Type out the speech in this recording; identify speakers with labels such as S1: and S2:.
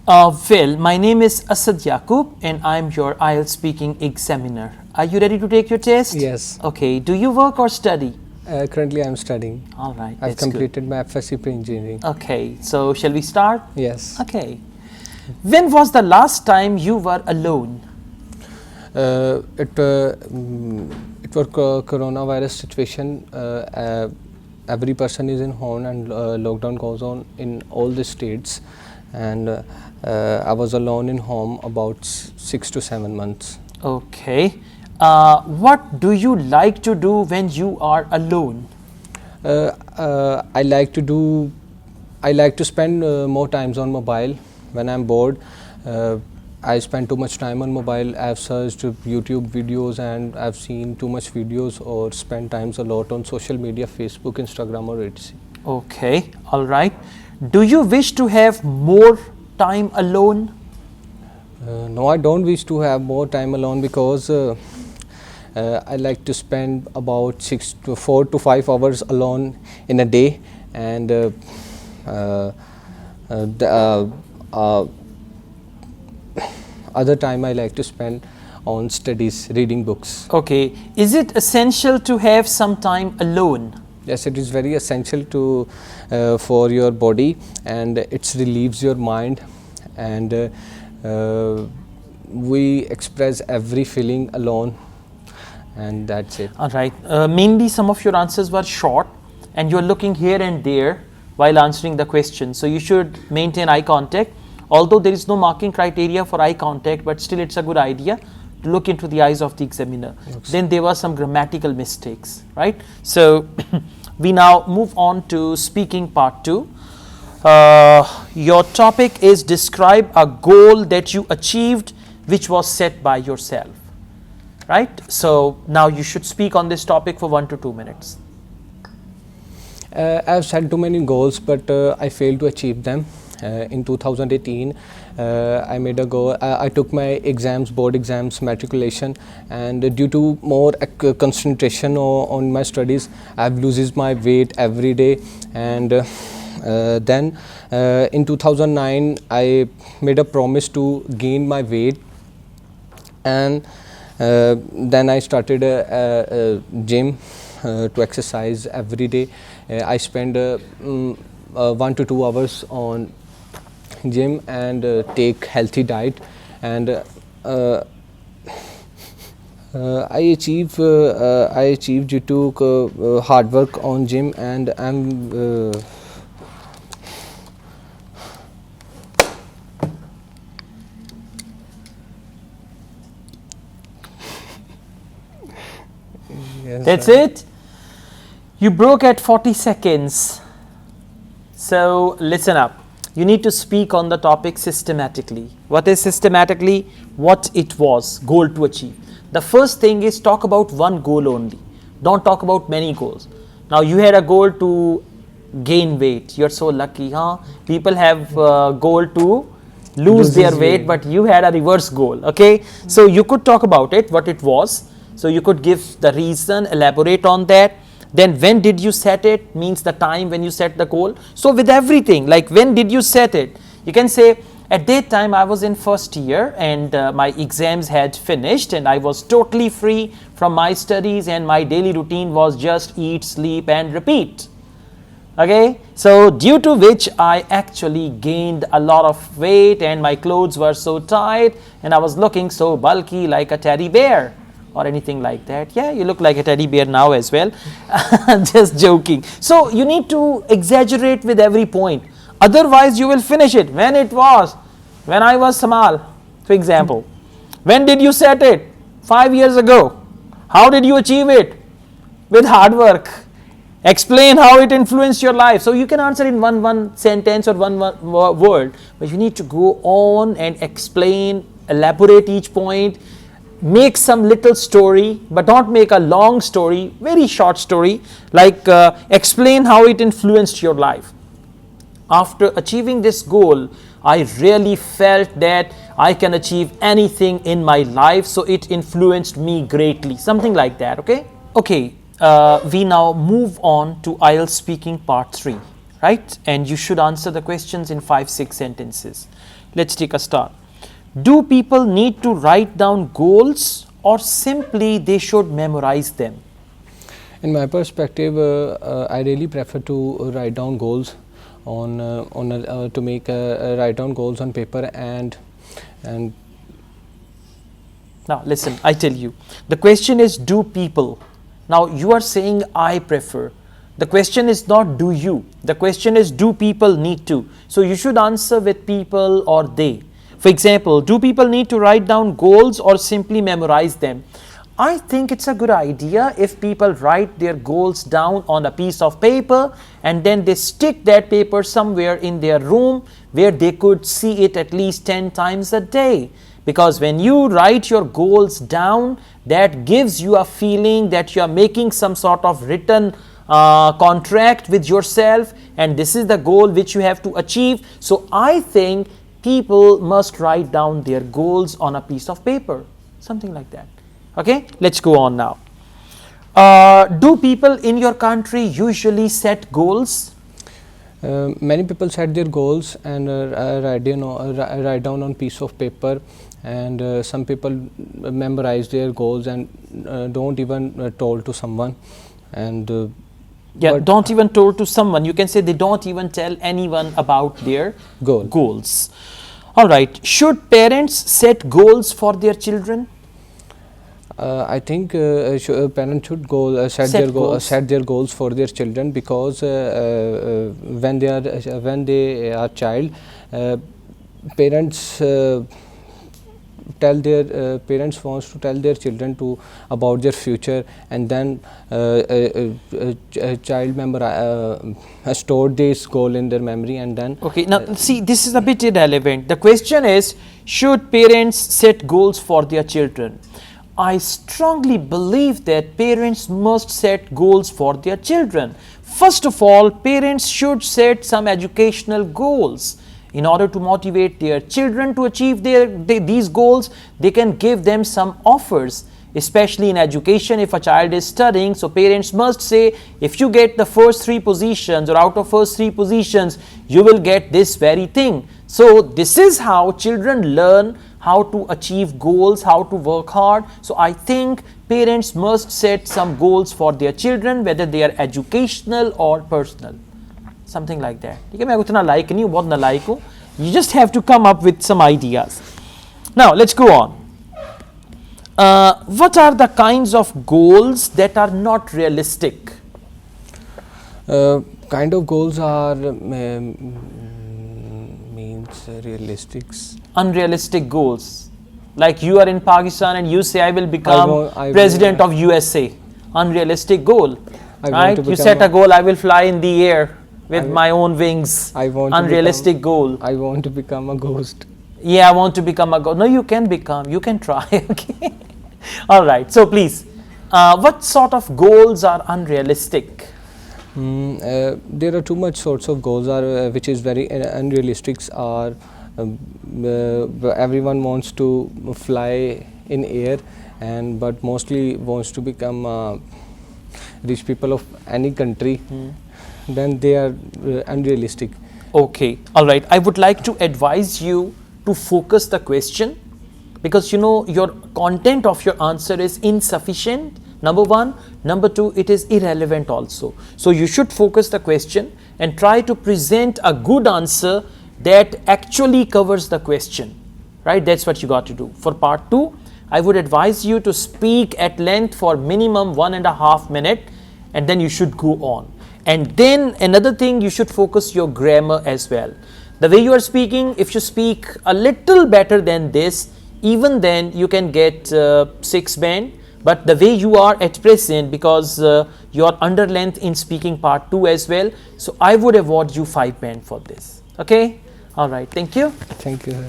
S1: Well, my name is Asad Yaqub and I'm your Ielts speaking examiner. Are you ready to take your test?
S2: Yes.
S1: Okay, do you work or study?
S2: Currently, I'm studying.
S1: All right,
S2: I've
S1: that's
S2: completed my FSc pre-engineering.
S1: good. Okay, so shall we start?
S2: Yes.
S1: Okay. When was the last time you were alone?
S2: It was coronavirus situation. Every person is in home and lockdown goes on in all the states, and I was alone in home about 6 to 7 months.
S1: Okay. What do you like to do when you are alone?
S2: I like to spend more times on mobile when I'm bored. I spend too much time on mobile. I've searched YouTube videos and I've seen too much videos or spent times a lot on social media, Facebook, Instagram or etc.
S1: Okay, all right. Do you wish to have more time alone?
S2: No, I don't wish to have more time alone because I like to spend about 4 to 5 hours alone in a day, and other time I like to spend on studies, reading books.
S1: Okay, is it essential to have some time alone?
S2: Yes, it is very essential to for your body, and it relieves your mind, and we express every feeling alone, and that's it.
S1: All right. Mainly some of your answers were short and you're looking here and there while answering the question. So you should maintain eye contact. Although there is no marking criteria for eye contact, but still it's a good idea to look into the eyes of the examiner. Then there were some grammatical mistakes, right? So we now move on to speaking part 2. Your topic is describe a goal that you achieved which was set by yourself, right? So now you should speak on this topic for 1 to 2 minutes.
S2: I've set too many goals, but I failed to achieve them. In 2018, I made a goal. I took my exams, board exams, matriculation, and due to more concentration on my studies, I've loses my weight every day. And then in 2009, I made a promise to gain my weight, and then I started a gym to exercise every day. I spend 1 to 2 hours on gym and take healthy diet, and I achieved due to hard work on gym, and I'm yes,
S1: That's it? You broke at 40 seconds. So listen up. You need to speak on the topic systematically. What is systematically? What it was, goal to achieve. The first thing is talk about one goal only. Don't talk about many goals. Now you had a goal to gain weight. You're so lucky, huh? People have a goal to lose their weight, but you had a reverse goal, okay? So you could talk about it, what it was. So you could give the reason, elaborate on that. Then when did you set it, means the time when you set the goal. So with everything, like when did you set it, you can say at that time I was in first year and my exams had finished and I was totally free from my studies and my daily routine was just eat, sleep and repeat. Okay, so due to which I actually gained a lot of weight and my clothes were so tight and I was looking so bulky like a teddy bear. Or anything like that. Yeah, you look like a teddy bear now as well. Just joking. So you need to exaggerate with every point. Otherwise you will finish it. When it was, when I was small, for example. When did you set it? 5 years ago. How did you achieve it? With hard work. Explain how it influenced your life. So you can answer in one sentence or one word. But you need to go on and explain, elaborate each point. Make some little story, but don't make a long story, very short story, like explain how it influenced your life. After achieving this goal, I really felt that I can achieve anything in my life, so it influenced me greatly, something like that, okay? Okay, we now move on to Ielts speaking part 3, right? And you should answer the questions in 5-6 sentences. Let's take a start. Do people need to write down goals or simply they should memorize them?
S2: In my perspective, I really prefer to write down goals to make write down goals on paper and
S1: Now listen, I tell you, the question is do people. Now you are saying I prefer. The question is not do you. The question is do people need to. So you should answer with people or they. For example, do people need to write down goals or simply memorize them? I think it's a good idea if people write their goals down on a piece of paper and then they stick that paper somewhere in their room where they could see it at least 10 times a day. Because when you write your goals down, that gives you a feeling that you are making some sort of written contract with yourself, and this is the goal which you have to achieve. So I think people must write down their goals on a piece of paper, something like that. Okay, let's go on now. Do people in your country usually set goals?
S2: Many people set their goals and write down on piece of paper, and some people memorize their goals and don't even told to someone. And
S1: don't even told to someone. You can say they don't even tell anyone about their goals. All right. Should parents set goals for their children?
S2: I think parents should set their goals for their children, because when they are child, parents wants to tell their children about their future, and then a child member has stored this goal in their memory, and then
S1: now see, this is a bit irrelevant. The question is, should parents set goals for their children? I strongly believe that parents must set goals for their children. First of all, parents should set some educational goals. In order to motivate their children to achieve these goals, they can give them some offers, especially in education. If a child is studying, so parents must say, if you get the first 3 positions, or out of first 3 positions, you will get this very thing. So this is how children learn how to achieve goals, how to work hard. So I think parents must set some goals for their children, whether they are educational or personal. Something like that. You just have to come up with some ideas. Now let's go on. What are the kinds of goals that are not realistic?
S2: Kind of goals are realistics.
S1: Unrealistic goals. Like you are in Pakistan and you say I will become president of USA. Unrealistic goal. Right? You set a goal, I will fly in the air with my own wings. Unrealistic goal.
S2: I want to become a ghost.
S1: Yeah, I want to become a ghost. No, you can become. You can try. Okay. All right. So please, what sort of goals are unrealistic?
S2: There are too much sorts of goals which is very unrealistic. Are everyone wants to fly in air, but mostly wants to become rich people of any country. Then they are unrealistic.
S1: Okay, all right. I would like to advise you to focus the question, because your content of your answer is insufficient. Number 1. Number 2, it is irrelevant also. So you should focus the question and try to present a good answer that actually covers the question. Right? That's what you got to do. For part 2, I would advise you to speak at length for minimum 1.5 minutes, and then you should go on. And then another thing, you should focus your grammar as well. The way you are speaking, if you speak a little better than this, even then you can get 6 band. But the way you are at present, because you are under length in speaking part 2 as well, so I would award you 5 band for this. Okay? All right. Thank you.
S2: Thank you.